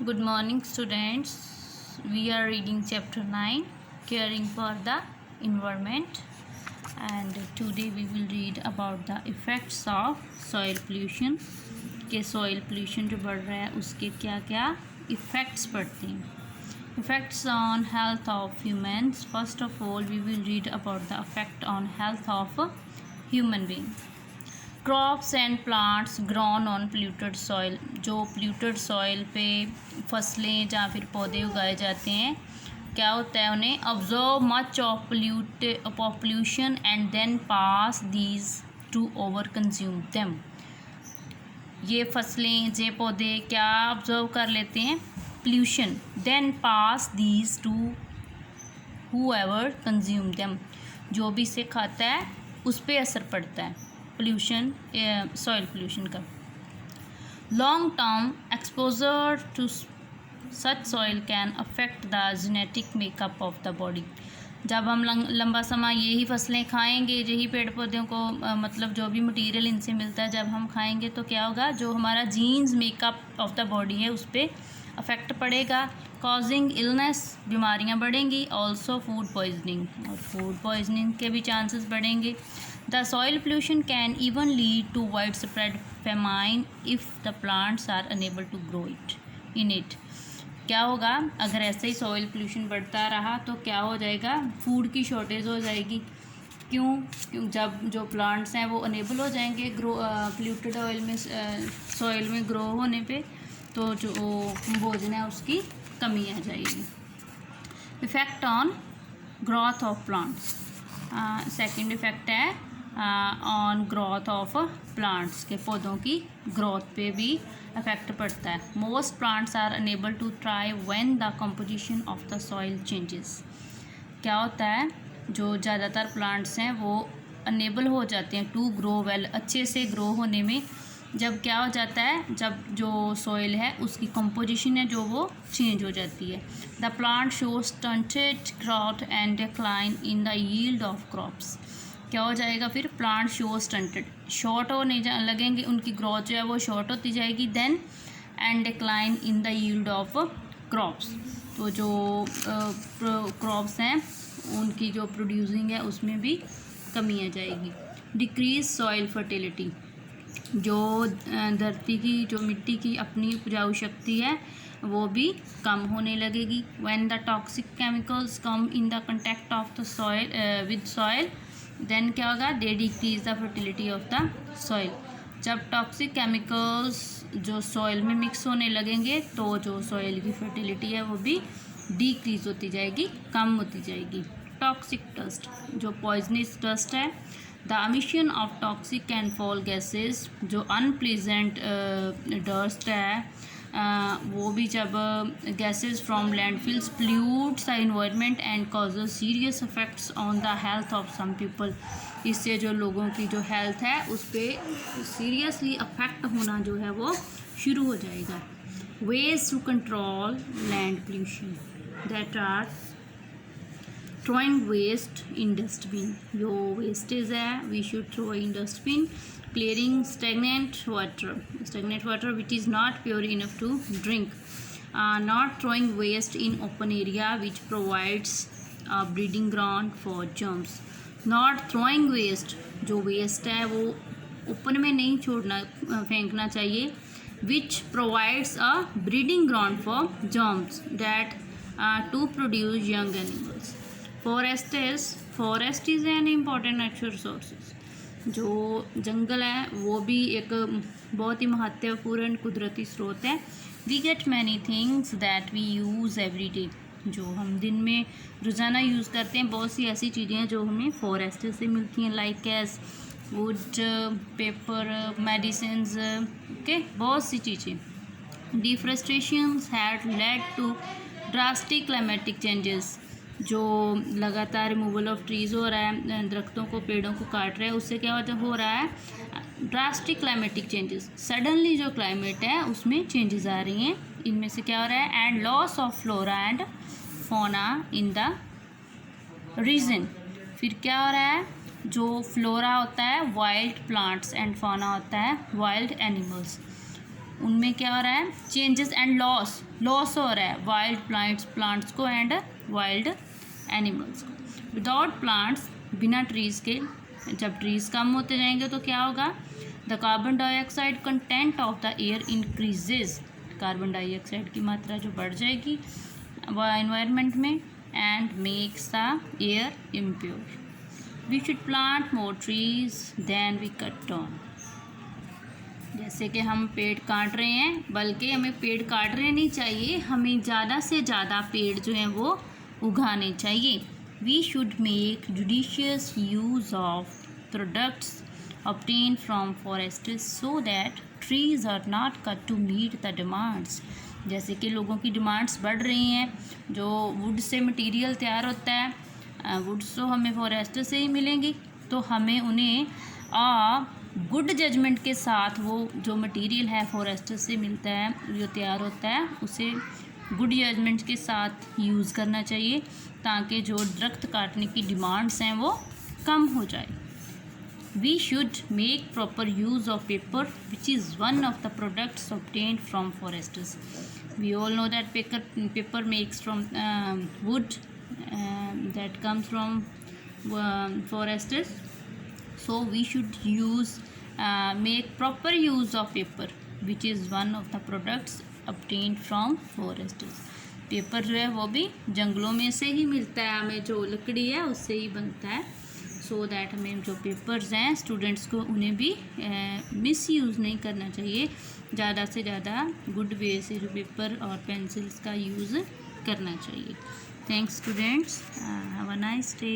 Good morning, students. We are reading chapter 9, Caring for the Environment, and today we will read about the effects of soil pollution. कि soil pollution जो बढ़ रहा है उसके क्या क्या effects पड़ते हैं. Effects on health of humans. First of all, we will read about the effect on health of human being. Crops and plants grown on polluted soil. जो पोल्यूटेड सॉइल पे फसलें या फिर पौधे उगाए जाते हैं, क्या होता है, उन्हें observe much of pollution and then pass these to over consume them. ये फसलें, ये पौधे क्या ऑब्जर्व कर लेते हैं, pollution, then pass these to whoever consume them. जो भी इसे खाता है उस पर असर पड़ता है पोल्यूशन, सॉइल पोल्यूशन का. Long term exposure to such soil can affect the genetic makeup of the body. जब हम लंबा समय यही फसलें खाएंगे, यही पेड़ पौधों को मतलब जो भी मटेरियल इनसे मिलता है जब हम खाएंगे, तो क्या होगा, जो हमारा genes makeup of the body है उस पर अफेक्ट पड़ेगा, कॉजिंग इलनेस, बीमारियां बढ़ेंगी, ऑल्सो फूड पॉइजनिंग, और फूड पॉइजनिंग के भी चांसेस बढ़ेंगे. The soil pollution can even lead to widespread famine if the plants are unable to grow in it. क्या होगा अगर ऐसे ही सॉइल पोल्यूशन बढ़ता रहा तो क्या हो जाएगा, फूड की शॉर्टेज हो जाएगी. क्यों जब जो प्लांट्स हैं वो अनेबल हो जाएंगे ग्रो पोल्यूटेड ऑयल में सॉइल में ग्रो होने पे, तो जो भोजन है उसकी कमी आ जाएगी. Effect on growth of plants. Second effect है ऑन ग्रोथ ऑफ प्लांट्स, के पौधों की ग्रोथ पे भी अफेक्ट पड़ता है. Most plants are unable to thrive when the composition of the soil changes. क्या होता है, जो ज़्यादातर प्लांट्स हैं वो अनेबल हो जाते हैं टू ग्रो वेल, अच्छे से ग्रो होने में. जब क्या हो जाता है, जब जो सॉइल है उसकी कंपोजिशन है जो वो चेंज हो जाती है. The plant show stunted growth and decline in the yield of crops. क्या हो जाएगा फिर, प्लांट शो स्टंटेड, शॉर्ट होने लगेंगे, उनकी ग्रोथ जो है वो शॉर्ट होती जाएगी. Then and decline in the yield of crops. तो जो क्रॉप्स हैं उनकी जो प्रोड्यूसिंग है उसमें भी कमी आ जाएगी. Decrease soil fertility. जो धरती की, जो मिट्टी की अपनी उपजाऊ शक्ति है वो भी कम होने लगेगी. When the toxic chemicals come in the contact of the soil with soil, then क्या होगा, they decrease the fertility of the soil. जब टॉक्सिक केमिकल्स जो सॉइल में मिक्स होने लगेंगे तो जो सॉइल की फर्टिलिटी है वो भी डिक्रीज होती जाएगी, कम होती जाएगी. टॉक्सिक डस्ट, जो पॉइजनस डस्ट है. The emission of toxic and foul gases, जो अनप्लीजेंट डस्ट है वो भी जब gases from landfills pollutes the environment and causes serious effects on the health of some people. इससे जो लोगों की जो हेल्थ है उस पर सीरियसली अफेक्ट होना जो है वो शुरू हो जाएगा. Ways to control land pollution, that are throwing waste in dustbin. जो वेस्टेज है we should throw in dustbin. Clearing stagnant water which is not pure enough to drink. Not throwing waste in open area which provides a breeding ground for germs. Not throwing waste, जो waste है वो open में नहीं छोड़ना, फेंकना चाहिए. which provides a breeding ground for germs that to produce young animals. Forest is an important natural resources. जो जंगल है वो भी एक बहुत ही महत्वपूर्ण कुदरती स्रोत है. We get many things that we use every day. जो हम दिन में रोज़ाना यूज़ करते हैं, बहुत सी ऐसी चीज़ें हैं जो हमें फॉरेस्ट से मिलती हैं, like as wood, paper, medicines, okay, बहुत सी चीज़ें. Deforestation had led to drastic climatic changes. जो लगातार रिमूवल ऑफ ट्रीज़ हो रहा है, दरख्तों को, पेड़ों को काट रहे हैं, उससे क्या हो रहा है, ड्रास्टिक क्लाइमेटिक चेंजेस. सडनली जो क्लाइमेट है उसमें चेंजेस आ रही हैं. इनमें से क्या हो रहा है, and loss of flora and fauna in the region. फिर क्या हो रहा है, जो फ्लोरा होता है वाइल्ड प्लांट्स एंड फौना होता है वाइल्ड एनिमल्स. उनमें क्या हो रहा है, चेंजेस एंड लॉस हो रहा है वाइल्ड प्लांट्स को एंड वाइल्ड एनिमल्स को। विदाउट प्लांट्स, बिना ट्रीज़ के, जब ट्रीज़ कम होते जाएंगे तो क्या होगा, the carbon dioxide content of the air increases, carbon dioxide की मात्रा जो बढ़ जाएगी वह एनवायरनमेंट में, and makes the air impure. We should plant more trees than we cut down. जैसे कि हम पेड़ काट रहे हैं, बल्कि हमें पेड़ काटने नहीं चाहिए, हमें ज़्यादा से ज़्यादा पेड़ जो हैं वो उगाने चाहिए। We should make judicious use of products obtained from forests so that trees are not cut to meet the demands। जैसे कि लोगों की डिमांड्स बढ़ रही हैं, जो वुड से मटेरियल तैयार होता है, वुड्स तो हमें फॉरेस्ट से ही मिलेंगी, तो हमें उन्हें गुड जजमेंट के साथ वो जो मटेरियल है फॉरेस्ट से मिलता है, जो तैयार होता है, उसे गुड जजमेंट के साथ यूज़ करना चाहिए, ताकि जो दरख्त काटने की डिमांड्स हैं वो कम हो जाए। We should make proper use of paper, which is one of the products obtained from forests। We all know that paper makes from wood that comes from forests. So we should make proper use of paper, which is one of the products obtained from forests। Paper जो है वो भी जंगलों में से ही मिलता है, हमें जो लकड़ी है उससे ही बनता है। सो दैट हमें जो पेपर्स हैं स्टूडेंट्स को उन्हें भी मिस यूज़ नहीं करना चाहिए, ज़्यादा से ज़्यादा गुड वे से जो पेपर और पेंसिल्स का यूज़ करना चाहिए। Thanks students, have a nice day.